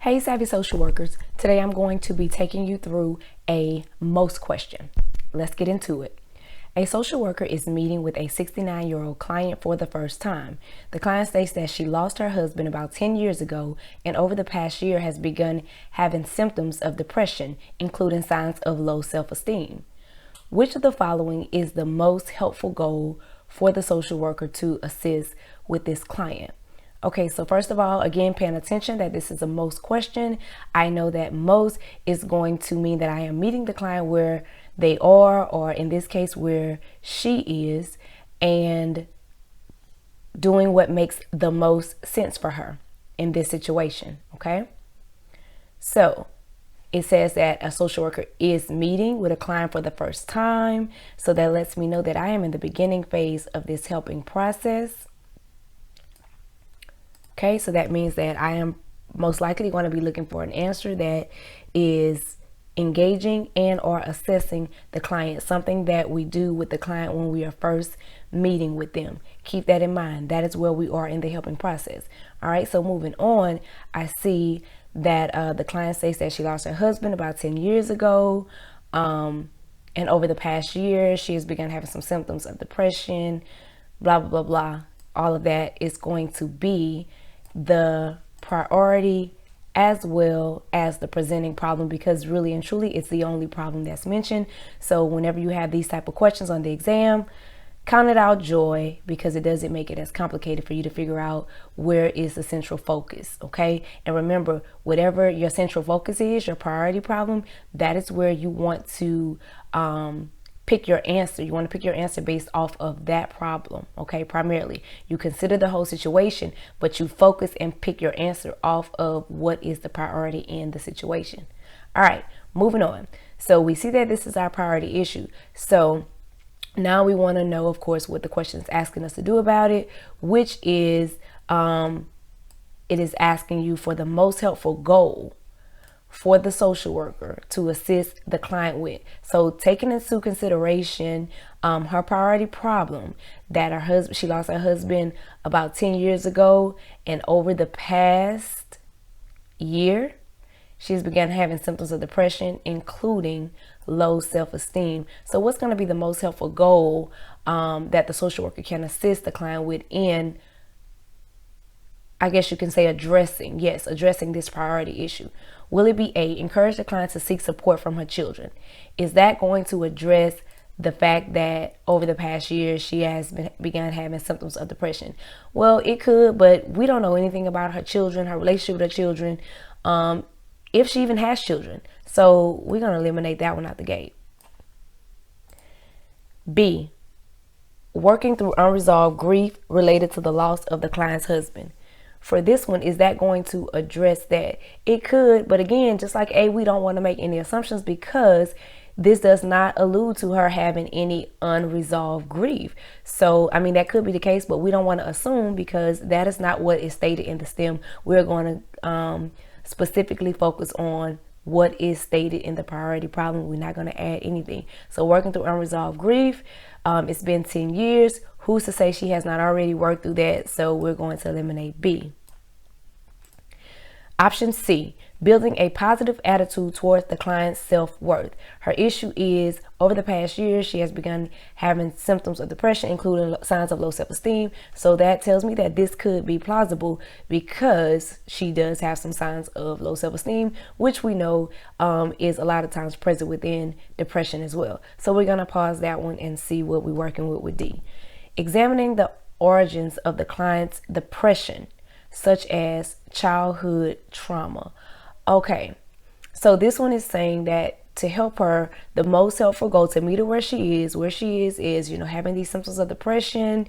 Hey Savvy Social Workers, today I'm going to be taking you through a most question. Let's get into it. A social worker is meeting with a 69-year-old client for the first time. The client states that she lost her husband about 10 years ago and over the past year has begun having symptoms of depression, including signs of low self-esteem. Which of the following is the most helpful goal for the social worker to assist with this client? Okay, so first of all, again, paying attention that this is a most question. I know that most is going to mean that I am meeting the client where they are, or in this case, where she is, and doing what makes the most sense for her in this situation, okay? So it says that a social worker is meeting with a client for the first time. So that lets me know that I am in the beginning phase of this helping process. Okay, so that means that I am most likely going to be looking for an answer that is engaging and or assessing the client, something that we do with the client when we are first meeting with them. Keep that in mind. That is where we are in the helping process. All right, so moving on, I see that the client says that she lost her husband about 10 years ago. And over the past year, she has begun having some symptoms of depression, blah, blah, blah, blah. All of that is going to be the priority as well as the presenting problem, because really and truly it's the only problem that's mentioned. So whenever you have these type of questions on the exam, count it out joy, because it doesn't make it as complicated for you to figure out where is the central focus. Okay, and remember, whatever your central focus is, your priority problem, that is where you want to pick your answer. You want to pick your answer based off of that problem. Okay, primarily you consider the whole situation, but you focus and pick your answer off of what is the priority in the situation. All right, moving on. So we see that this is our priority issue. So now we want to know, of course, what the question is asking us to do about it, which is it is asking you for the most helpful goal for the social worker to assist the client with. So taking into consideration her priority problem, that her husband, she lost her husband about 10 years ago, and over the past year, she's begun having symptoms of depression, including low self-esteem. So what's going to be the most helpful goal that the social worker can assist the client with in, I guess you can say, addressing this priority issue? Will it be A, encourage the client to seek support from her children? Is that going to address the fact that over the past year she has begun having symptoms of depression? Well, it could, but we don't know anything about her children, her relationship with her children, if she even has children. So we're going to eliminate that one out the gate. B, working through unresolved grief related to the loss of the client's husband. For this one, is that going to address that? It could, but again, just like A, we don't want to make any assumptions, because this does not allude to her having any unresolved grief. So, I mean, that could be the case, but we don't want to assume, because that is not what is stated in the STEM. We're going to specifically focus on what is stated in the priority problem. We're not going to add anything. So working through unresolved grief, it's been 10 years. Who's to say she has not already worked through that? So we're going to eliminate B. Option C, building a positive attitude towards the client's self-worth. Her issue is, over the past year, she has begun having symptoms of depression, including signs of low self-esteem. So that tells me that this could be plausible, because she does have some signs of low self-esteem, which we know is a lot of times present within depression as well. So we're going to pause that one and see what we're working with D. Examining the origins of the client's depression, such as childhood trauma. Okay, so this one is saying that to help her, the most helpful goal to meet her where she is, having these symptoms of depression,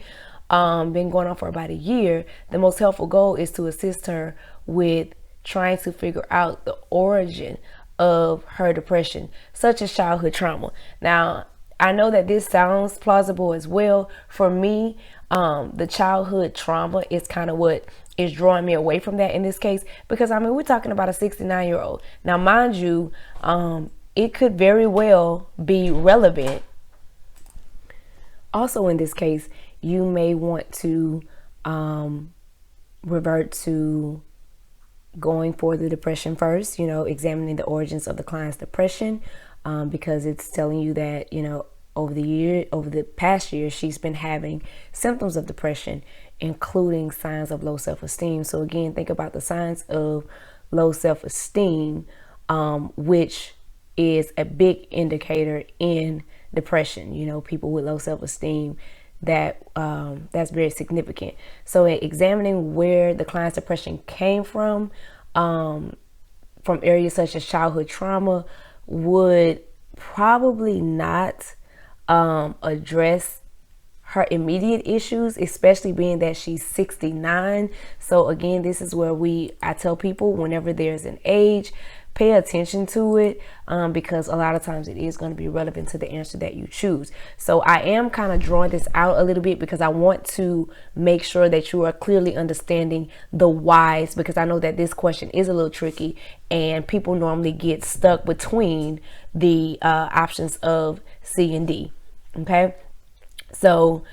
been going on for about a year. The most helpful goal is to assist her with trying to figure out the origin of her depression, such as childhood trauma. Now, I know that this sounds plausible as well. For me, the childhood trauma is kind of what is drawing me away from that in this case, because I mean, we're talking about a 69-year-old. Now, mind you, it could very well be relevant. Also, in this case, you may want to revert to going for the depression first, examining the origins of the client's depression, because it's telling you that, over the past year, she's been having symptoms of depression, including signs of low self-esteem. So again, think about the signs of low self-esteem, which is a big indicator in depression. People with low self-esteem, that's very significant. So in examining where the client's depression came from areas such as childhood trauma, would probably not address her immediate issues, especially being that she's 69. So again, this is where I tell people, whenever there's an age, pay attention to it, because a lot of times it is going to be relevant to the answer that you choose. So I am kind of drawing this out a little bit because I want to make sure that you are clearly understanding the whys, because I know that this question is a little tricky and people normally get stuck between the options of C and D. Okay, so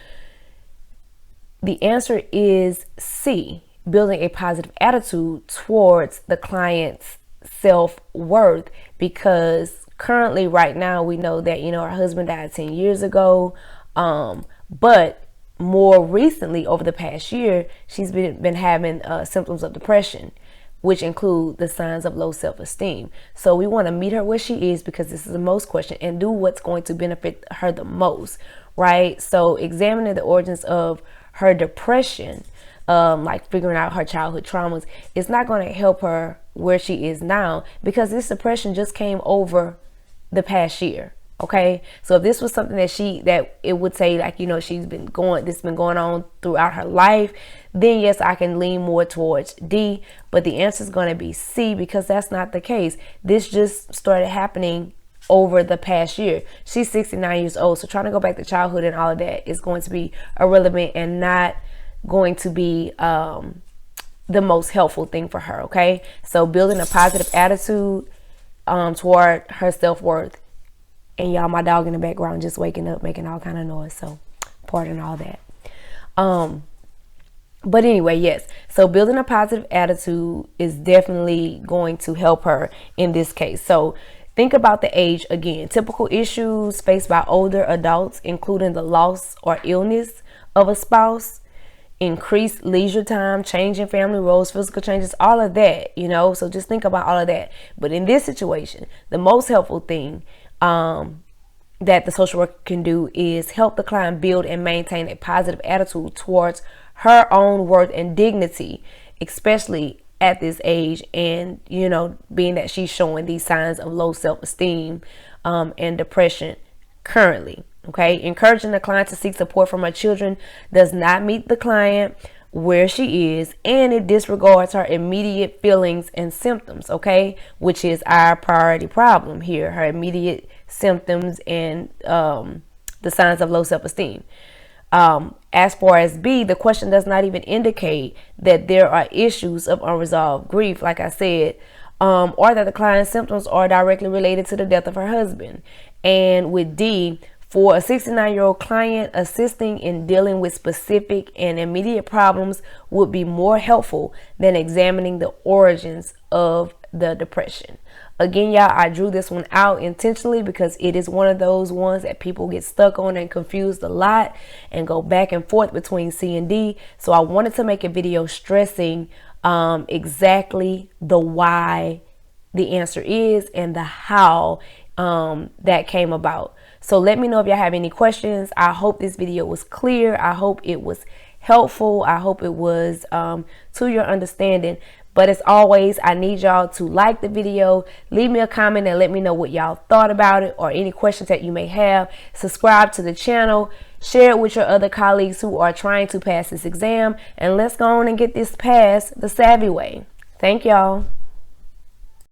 the answer is C, building a positive attitude towards the client's self-worth, because currently right now we know that her husband died 10 years ago, but more recently, over the past year, she's been having symptoms of depression, which include the signs of low self-esteem. So we want to meet her where she is, because this is the most question, and do what's going to benefit her the most, right? So examining the origins of her depression, like figuring out her childhood traumas, it's not going to help her where she is now, because this depression just came over the past year. Okay, so if this was something that it would say, like, this been going on throughout her life, then yes, I can lean more towards D. But the answer is going to be C, because that's not the case. This just started happening over the past year. She's 69 years old, so trying to go back to childhood and all of that is going to be irrelevant and not going to be the most helpful thing for her. Okay, so building a positive attitude toward her self-worth. And y'all, my dog in the background just waking up, making all kind of noise, so pardon all that. But anyway, yes, so building a positive attitude is definitely going to help her in this case. So think about the age again. Typical issues faced by older adults, including the loss or illness of a spouse, increased leisure time, change in family roles, physical changes, all of that, so just think about all of that. But in this situation, the most helpful thing that the social worker can do is help the client build and maintain a positive attitude towards her own worth and dignity, especially at this age, and being that she's showing these signs of low self-esteem and depression currently. Okay, encouraging the client to seek support from her children does not meet the client where she is, and it disregards her immediate feelings and symptoms, okay, which is our priority problem here, her immediate symptoms and the signs of low self-esteem. As far as B, the question does not even indicate that there are issues of unresolved grief, like I said, or that the client's symptoms are directly related to the death of her husband. And with D, for a 69-year-old client, assisting in dealing with specific and immediate problems would be more helpful than examining the origins of the depression. Again, y'all, I drew this one out intentionally because it is one of those ones that people get stuck on and confused a lot and go back and forth between C and D. So I wanted to make a video stressing exactly the why the answer is and the how that came about. So let me know if y'all have any questions. I hope this video was clear. I hope it was helpful. I hope it was to your understanding. But as always, I need y'all to like the video, leave me a comment and let me know what y'all thought about it or any questions that you may have. Subscribe to the channel, share it with your other colleagues who are trying to pass this exam, and let's go on and get this passed the savvy way. Thank y'all.